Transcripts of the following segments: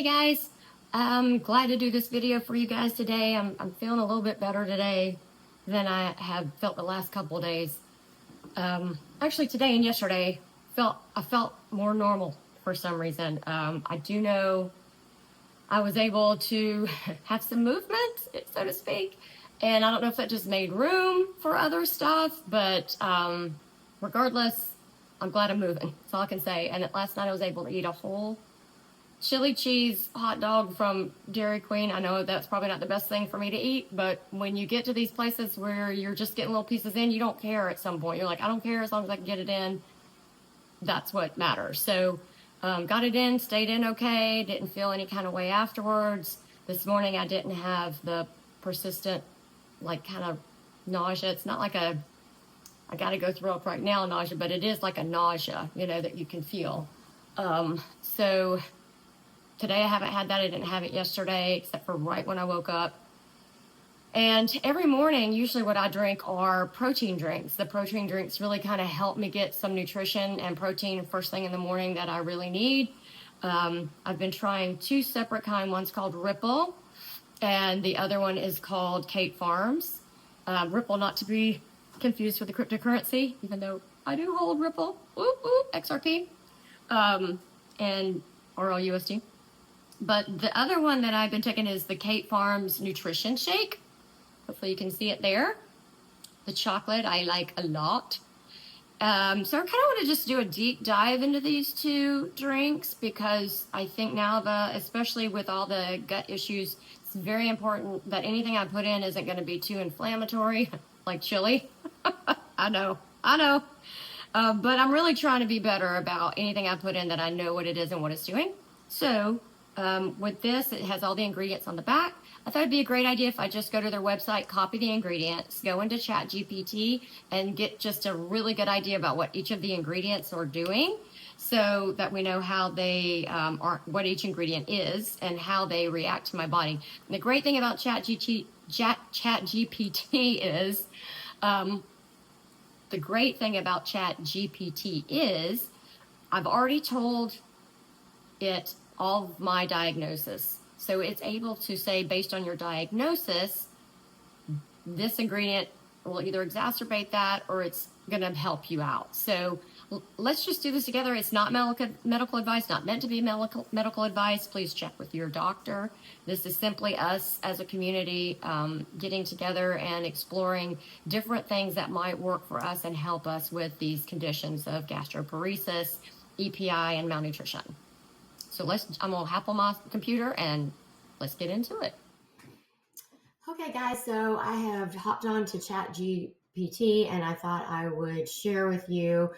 guys, I'm glad to do this video for you guys today. I'm feeling a little bit better today than I have felt the last couple of days. Actually today and yesterday I felt more normal for some reason. I do know I was able to have some movement, so to speak, and I don't know if that just made room for other stuff, but regardless, I'm glad I'm moving. That's all I can say. And last night I was able to eat a whole chili cheese hot dog from Dairy Queen. I know that's probably not the best thing for me to eat, but when you get to these places where you're just getting little pieces in, you don't care at some point. You're like, I don't care as long as I can get it in. That's what matters. So got it in, stayed in okay, didn't feel any kind of way afterwards. This morning I didn't have the persistent, like, kind of nausea. It's not like I got to go throw up right now nausea, but it is like a nausea, that you can feel. So today I haven't had that. I didn't have it yesterday, except for right when I woke up. And every morning, usually what I drink are protein drinks. The protein drinks really kind of help me get some nutrition and protein first thing in the morning that I really need. I've been trying two separate kinds. One's called Ripple, and the other one is called Kate Farms. Ripple, not to be confused with the cryptocurrency, even though I do hold Ripple, XRP, and RLUSD. But the other one that I've been taking is the Kate Farms Nutrition Shake. Hopefully you can see it there. The chocolate I like a lot. So I kind of want to just do a deep dive into these two drinks because I think now, especially with all the gut issues, it's very important that anything I put in isn't going to be too inflammatory, like chili. I know. But I'm really trying to be better about anything I put in that I know what it is and what it's doing. So with this, it has all the ingredients on the back. I thought it'd be a great idea if I just go to their website, copy the ingredients, go into Chat GPT, and get just a really good idea about what each of the ingredients are doing so that we know how they are, what each ingredient is and how they react to my body. And the great thing about Chat GPT is, I've already told it all of my diagnosis. So it's able to say, based on your diagnosis, this ingredient will either exacerbate that or it's going to help you out. So let's just do this together. It's not medical advice, not meant to be medical advice. Please check with your doctor. This is simply us as a community getting together and exploring different things that might work for us and help us with these conditions of gastroparesis, EPI, and malnutrition. So I'm gonna hop on my computer and let's get into it. Okay, guys, so I have hopped on to Chat GPT and I thought I would share with you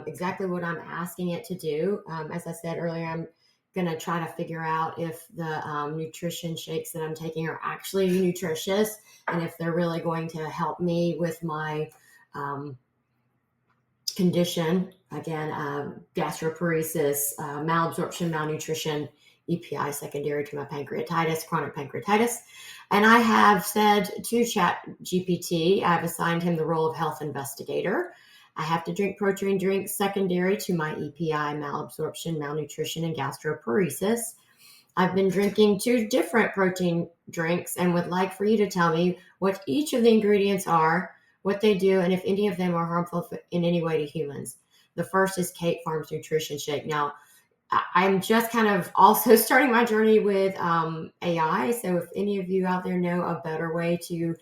exactly what I'm asking it to do. As I said earlier, I'm gonna try to figure out if the nutrition shakes that I'm taking are actually nutritious and if they're really going to help me with my condition, again, gastroparesis, malabsorption, malnutrition, EPI secondary to my pancreatitis, chronic pancreatitis. And I have said to Chat GPT, I've assigned him the role of health investigator. I have to drink protein drinks secondary to my EPI, malabsorption, malnutrition, and gastroparesis. I've been drinking two different protein drinks and would like for you to tell me what each of the ingredients are, what they do, and if any of them are harmful in any way to humans. The first is Kate Farms Nutrition Shake. Now, I'm just kind of also starting my journey with AI. So if any of you out there know a better way to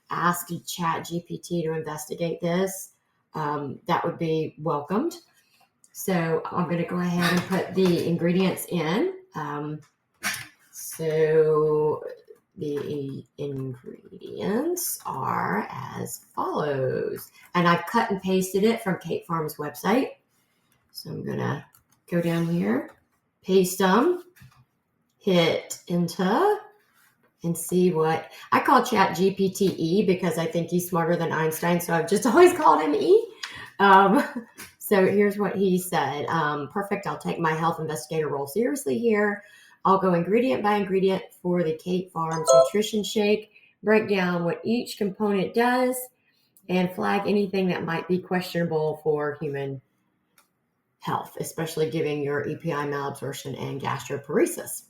ask Chat GPT to investigate this, that would be welcomed. So I'm going to go ahead and put the ingredients in. So the ingredients are as follows. And I've cut and pasted it from Kate Farms website. So I'm going to go down here, paste them, hit enter, and see what I call Chat GPT E because I think he's smarter than Einstein. So I've just always called him E. So here's what he said. Perfect. I'll take my health investigator role seriously here. I'll go ingredient by ingredient for the Kate Farms Nutrition Shake, break down what each component does, and flag anything that might be questionable for human health, especially given your EPI malabsorption and gastroparesis.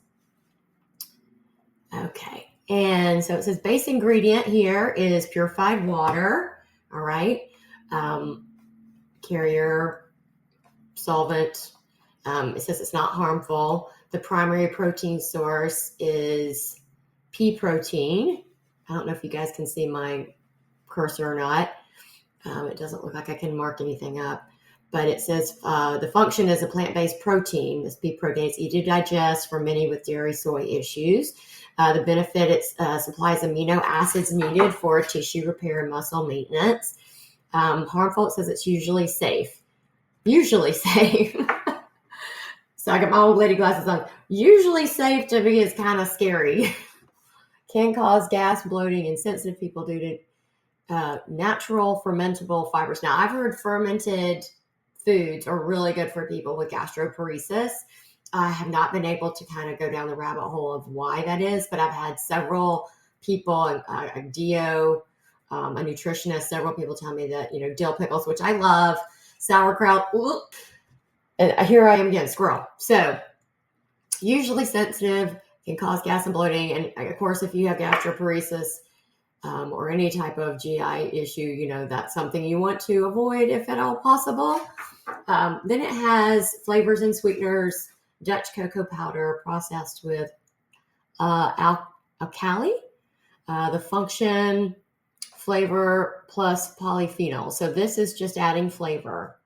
Okay. And so it says base ingredient here is purified water. All right. Carrier solvent. It says it's not harmful. The primary protein source is pea protein. I don't know if you guys can see my cursor or not. It doesn't look like I can mark anything up, but it says the function is a plant-based protein. This pea protein is easy to digest for many with dairy soy issues. The benefit, it supplies amino acids needed for tissue repair and muscle maintenance. Harmful, it says it's usually safe. Usually safe. So I got my old lady glasses on. Usually safe to me is kind of scary. Can cause gas, bloating in sensitive people due to natural fermentable fibers. Now, I've heard fermented foods are really good for people with gastroparesis. I have not been able to kind of go down the rabbit hole of why that is, but I've had several people, a DO, a nutritionist, several people tell me that, dill pickles, which I love, sauerkraut, and here I am again, squirrel. So usually sensitive, can cause gas and bloating. And of course, if you have gastroparesis or any type of GI issue, that's something you want to avoid if at all possible. Then it has flavors and sweeteners, Dutch cocoa powder processed with alkali, the function, flavor plus polyphenol. So this is just adding flavor.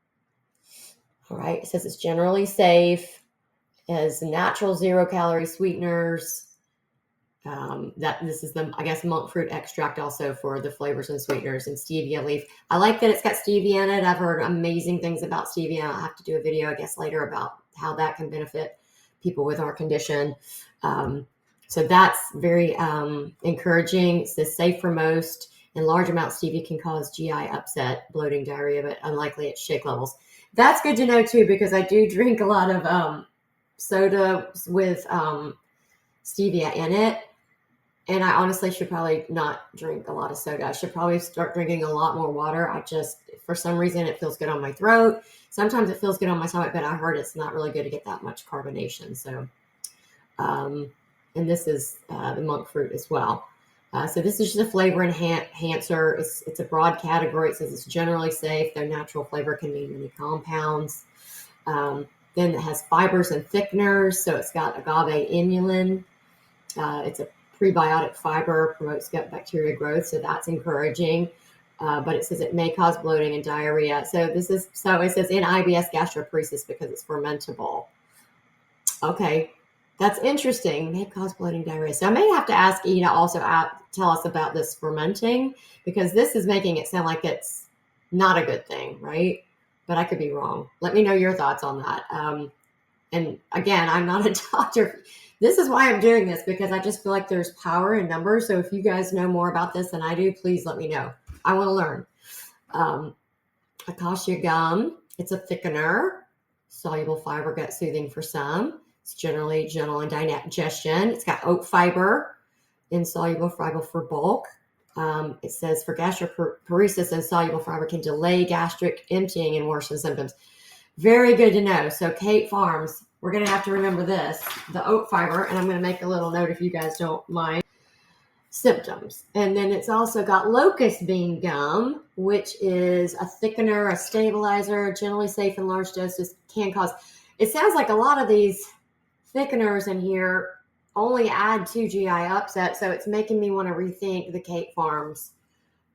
All right. It says it's generally safe, has natural 0-calorie sweeteners. That this is the, I guess, monk fruit extract also for the flavors and sweeteners, and stevia leaf. I like that it's got stevia in it. I've heard amazing things about stevia. I'll have to do a video, I guess, later about how that can benefit people with our condition. So that's very encouraging. It says safe for most. In large amounts, stevia can cause GI upset, bloating, diarrhea, but unlikely at shake levels. That's good to know too, because I do drink a lot of soda with stevia in it. And I honestly should probably not drink a lot of soda. I should probably start drinking a lot more water. For some reason, it feels good on my throat. Sometimes it feels good on my stomach, but I heard it's not really good to get that much carbonation. So, and this is the monk fruit as well. So this is just a flavor enhancer. It's a broad category. It says it's generally safe, though natural flavor can mean many compounds. Then it has fibers and thickeners. So it's got agave inulin. It's a prebiotic fiber, promotes gut bacteria growth. So that's encouraging. But it says it may cause bloating and diarrhea. So it says in IBS gastroparesis because it's fermentable. Okay. That's interesting. May cause bloating, diarrhea. So I may have to ask E to also tell us about this fermenting, because this is making it sound like it's not a good thing, right? But I could be wrong. Let me know your thoughts on that. And again, I'm not a doctor. This is why I'm doing this, because I just feel like there's power in numbers. So if you guys know more about this than I do, please let me know. I want to learn. Acacia gum. It's a thickener. Soluble fiber, gut soothing for some. It's generally gentle in digestion. It's got oat fiber, insoluble fiber for bulk. It says for gastroparesis, insoluble fiber can delay gastric emptying and worsen symptoms. Very good to know. So Kate Farms, we're going to have to remember this, the oat fiber, and I'm going to make a little note if you guys don't mind. Symptoms. And then it's also got locust bean gum, which is a thickener, a stabilizer, generally safe in large doses, can cause. It sounds like a lot of these thickeners in here only add to GI upset, so it's making me want to rethink the Kate Farms.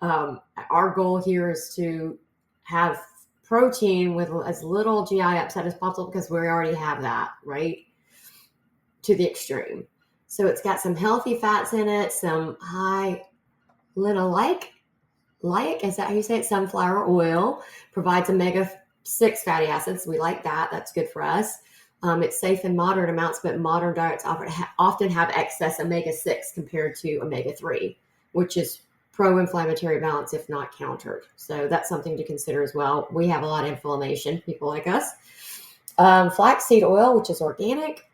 Our goal here is to have protein with as little GI upset as possible, because we already have that, right? To the extreme. So it's got some healthy fats in it, some high linoleic, is that how you say it? Sunflower oil, provides omega-6 fatty acids. We like that. That's good for us. It's safe in moderate amounts, but modern diets often have excess omega-6 compared to omega-3, which is pro-inflammatory balance if not countered. So that's something to consider as well. We have a lot of inflammation, people like us. Flaxseed oil, which is organic.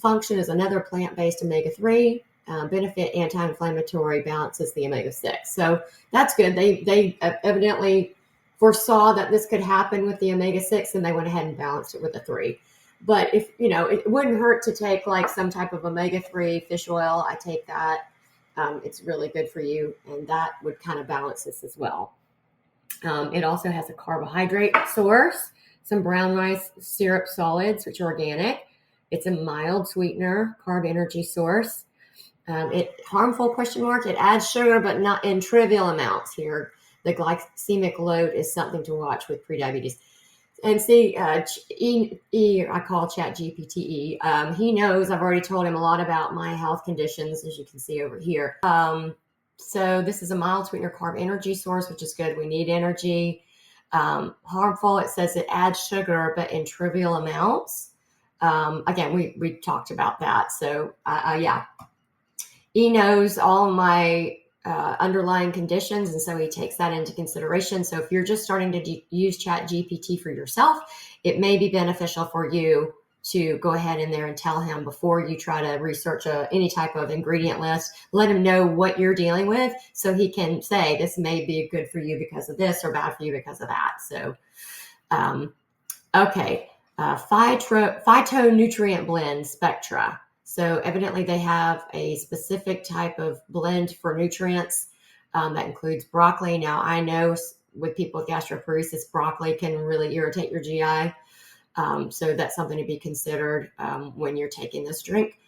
Function is another plant-based omega-3. Benefit anti-inflammatory, balances the omega-6. So that's good. They evidently foresaw that this could happen with the omega-6, and they went ahead and balanced it with the 3. But if, it wouldn't hurt to take like some type of omega-3 fish oil. I take that. It's really good for you. And that would kind of balance this as well. It also has a carbohydrate source, some brown rice syrup solids, which are organic. It's a mild sweetener, carb energy source. It harmful ? It adds sugar, but not in trivial amounts here. The glycemic load is something to watch with prediabetes. And see, I call Chat GPT. He knows. I've already told him a lot about my health conditions, as you can see over here. So this is a mild sweetener carb energy source, which is good. We need energy. Harmful, it says it adds sugar, but in trivial amounts. Again, we talked about that. So yeah, he knows all of my underlying conditions, and so he takes that into consideration. So if you're just starting to use Chat GPT for yourself, it may be beneficial for you to go ahead in there and tell him before you try to research any type of ingredient list. Let him know what you're dealing with so he can say this may be good for you because of this or bad for you because of that. So, okay. Phytonutrient blend spectra. So evidently they have a specific type of blend for nutrients that includes broccoli. Now I know with people with gastroparesis, broccoli can really irritate your GI. So that's something to be considered when you're taking this drink.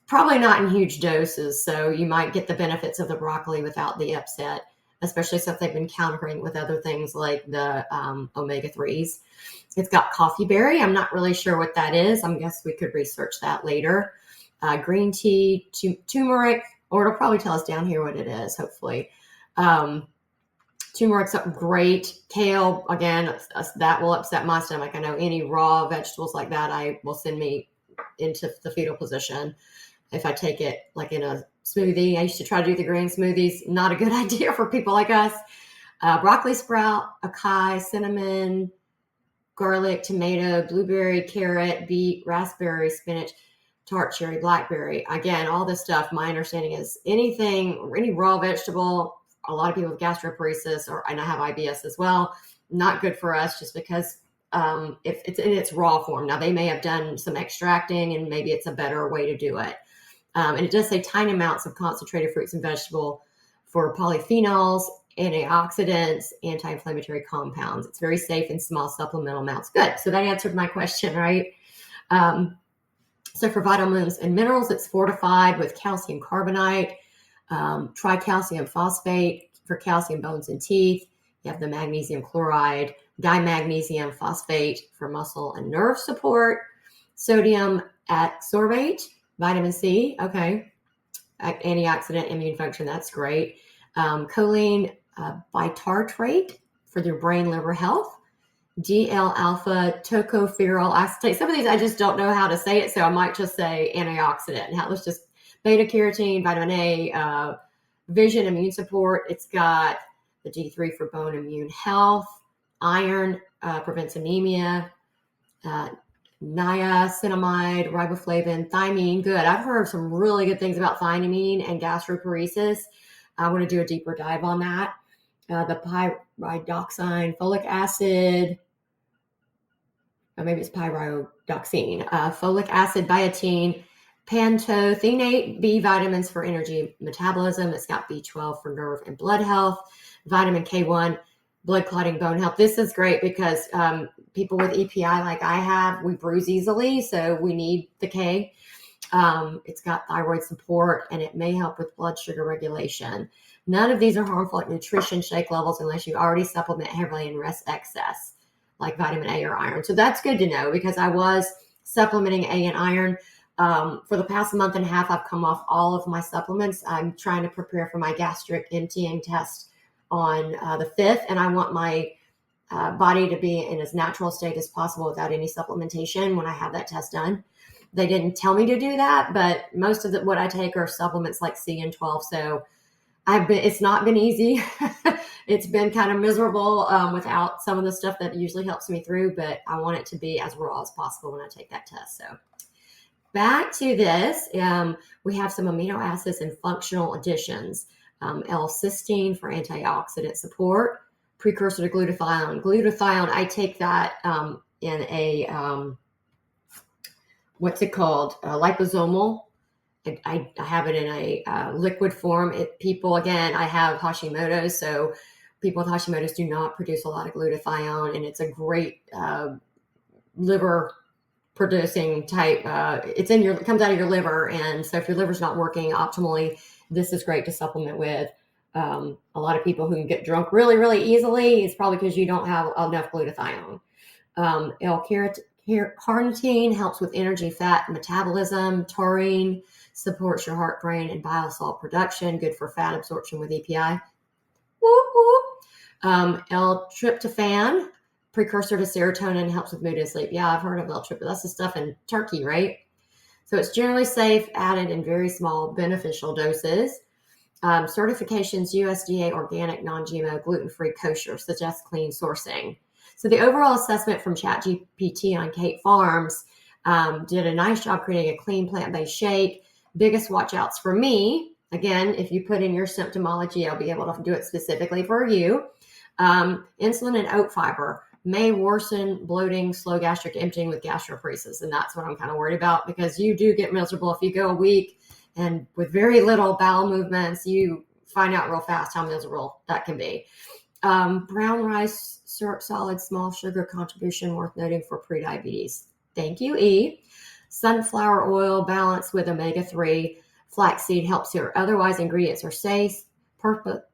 Probably not in huge doses, so you might get the benefits of the broccoli without the upset, especially since they've been countering with other things like the omega-3s. It's got coffee berry. I'm not really sure what that is. I guess we could research that later. Green tea, turmeric, or it'll probably tell us down here what it is, hopefully. Turmeric's great. Kale, again, that will upset my stomach. I know any raw vegetables like that will send me into the fetal position if I take it like in a smoothie. I used to try to do the green smoothies. Not a good idea for people like us. Broccoli sprout, acai, cinnamon, garlic, tomato, blueberry, carrot, beet, raspberry, spinach, tart cherry, blackberry. Again, all this stuff, my understanding is any raw vegetable, a lot of people with gastroparesis, and I have IBS as well, not good for us just because if it's in its raw form. Now, they may have done some extracting and maybe it's a better way to do it. And it does say tiny amounts of concentrated fruits and vegetable for polyphenols, antioxidants, anti-inflammatory compounds. It's very safe in small supplemental amounts. Good. So that answered my question, right? So for vitamins and minerals, it's fortified with calcium carbonate, tricalcium phosphate for calcium bones and teeth. You have the magnesium chloride, dimagnesium phosphate for muscle and nerve support, sodium ascorbate, vitamin C, okay, antioxidant, immune function, that's great. Choline bitartrate for your brain, liver health. DL-alpha tocopherol acetate. Some of these I just don't know how to say it, so I might just say antioxidant. Let's just beta carotene, vitamin A, vision, immune support. It's got the D3 for bone immune health, iron, prevents anemia, niacinamide, riboflavin, thiamine. Good. I've heard some really good things about thiamine and gastroparesis. I want to do a deeper dive on that. The pyridoxine, folic acid, or maybe it's pyridoxine, folic acid, biotin, pantothenate, B vitamins for energy metabolism. It's got B12 for nerve and blood health, vitamin K1, blood clotting, bone health. This is great because people with EPI like I have, we bruise easily, so we need the K. It's got thyroid support, and it may help with blood sugar regulation. None of these are harmful at nutrition shake levels unless you already supplement heavily and rest excess, like vitamin A or iron. So that's good to know because I was supplementing A and iron. For the past month and a half, I've come off all of my supplements. I'm trying to prepare for my gastric emptying test on the 5th, and I want my body to be in as natural state as possible without any supplementation when I have that test done. They didn't tell me to do that, but most of what I take are supplements like C and 12. So it's not been easy. It's been kind of miserable without some of the stuff that usually helps me through, but I want it to be as raw as possible when I take that test. So back to this, we have some amino acids and functional additions. L-cysteine for antioxidant support, precursor to glutathione. Glutathione, I take that in a what's it called? Liposomal. I have it in a liquid form. People, again, I have Hashimoto's, so people with Hashimoto's do not produce a lot of glutathione, and it's a great liver producing type. It comes out of your liver, and so if your liver's not working optimally, this is great to supplement with. A lot of people who get drunk really, really easily, it's probably because you don't have enough glutathione. L-carnitine helps with energy, fat metabolism. Taurine supports your heart, brain, and bile salt production. Good for fat absorption with EPI. L-tryptophan, precursor to serotonin, helps with mood and sleep. Yeah, I've heard of L-tryptophan. That's the stuff in turkey, right? So it's generally safe, added in very small, beneficial doses. Certifications: USDA organic, non-GMO, gluten-free, kosher, suggests clean sourcing. So the overall assessment from Chat GPT on Kate Farms did a nice job creating a clean plant-based shake. Biggest watch outs for me, again, if you put in your symptomology, I'll be able to do it specifically for you. Insulin and oat fiber may worsen bloating, slow gastric emptying with gastroparesis. And that's what I'm kind of worried about, because you do get miserable if you go a week and with very little bowel movements, you find out real fast how miserable that can be. Brown rice, syrup, solid, small sugar contribution worth noting for prediabetes. Thank you, E. Sunflower oil balanced with omega-3. Flaxseed helps here. Otherwise, ingredients are safe,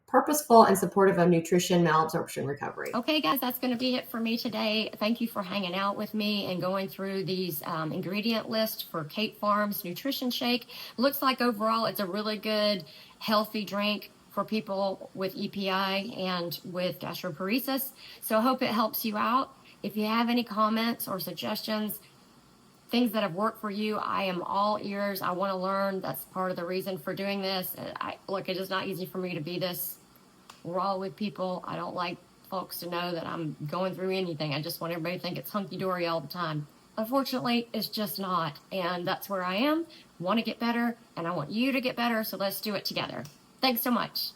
purposeful, and supportive of nutrition, malabsorption, recovery. Okay, guys, that's going to be it for me today. Thank you for hanging out with me and going through these ingredient lists for Kate Farms Nutrition Shake. Looks like overall it's a really good, healthy drink for people with EPI and with gastroparesis. So I hope it helps you out. If you have any comments or suggestions, things that have worked for you, I am all ears. I want to learn. That's part of the reason for doing this. Look, it is not easy for me to be this raw with people. I don't like folks to know that I'm going through anything. I just want everybody to think it's hunky-dory all the time. Unfortunately, it's just not. And that's where I am. Want to get better, and I want you to get better, so let's do it together. Thanks so much.